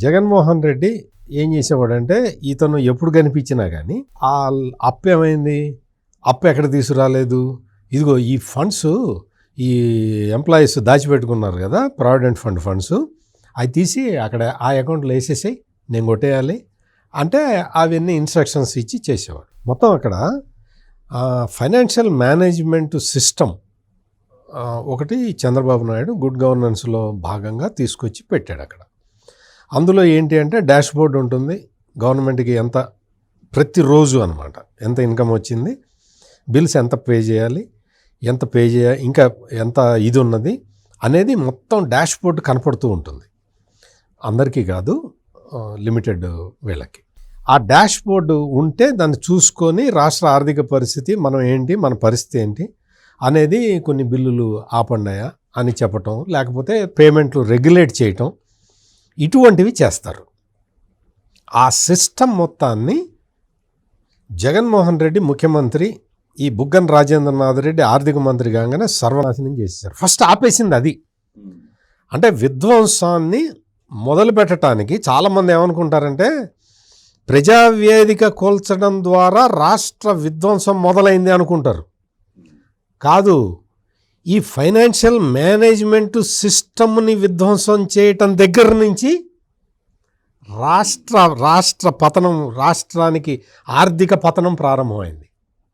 జగన్మోహన్ రెడ్డి ఏం చేసేవాడంటే ఇతను ఎప్పుడు కనిపించినా కానీ ఆ అప్పు ఏమైంది, అప్పు ఎక్కడ తీసుకురాలేదు, ఇదిగో ఈ ఫండ్స్ ఈ ఎంప్లాయీస్ దాచిపెట్టుకున్నారు కదా ప్రావిడెంట్ ఫండ్స్ అవి తీసి అక్కడ ఆ అకౌంట్లో వేసేసాయి, నేను కొట్టేయాలి అంటే అవన్నీ ఇన్స్ట్రక్షన్స్ ఇచ్చి చేసేవాడు. మొత్తం అక్కడ ఫైనాన్షియల్ మేనేజ్మెంట్ సిస్టమ్ ఒకటి చంద్రబాబు నాయుడు గుడ్ గవర్నెన్స్లో భాగంగా తీసుకొచ్చి పెట్టాడు అక్కడ. అందులో ఏంటి అంటే డాష్ బోర్డ్ ఉంటుంది, గవర్నమెంట్కి ఎంత ప్రతిరోజు అనమాట ఎంత ఇన్కమ్ వచ్చింది, బిల్స్ ఎంత పే చేయాలి, ఇంకా ఎంత ఇది ఉన్నది అనేది మొత్తం డాష్ బోర్డ్ కనపడుతూ ఉంటుంది. అందరికీ కాదు, లిమిటెడ్ వీళ్ళకి. ఆ డాష్ బోర్డు ఉంటే దాన్ని చూసుకొని రాష్ట్ర ఆర్థిక పరిస్థితి మనం ఏంటి, మన పరిస్థితి ఏంటి అనేది, కొన్ని బిల్లులు ఆపండాయా అని చెప్పటం, లేకపోతే పేమెంట్లు రెగ్యులేట్ చేయటం, ఇటువంటివి చేస్తారు. ఆ సిస్టమ్ మొత్తాన్ని జగన్మోహన్ రెడ్డి ముఖ్యమంత్రి, ఈ బుగ్గన రాజేంద్రనాథ్ రెడ్డి ఆర్థిక మంత్రి కాగానే సర్వనాశనం చేసేసారు. ఫస్ట్ ఆపేసింది అది. అంటే విధ్వంసాన్ని మొదలు పెట్టడానికి చాలామంది ఏమనుకుంటారంటే ప్రజావేదిక కూల్చడం ద్వారా రాష్ట్ర విధ్వంసం మొదలైంది అనుకుంటారు. కాదు, ఈ ఫైనాన్షియల్ మేనేజ్మెంట్ సిస్టమ్ని విధ్వంసం చేయటం దగ్గర నుంచి రాష్ట్ర పతనం, రాష్ట్రానికి ఆర్థిక పతనం ప్రారంభమైంది.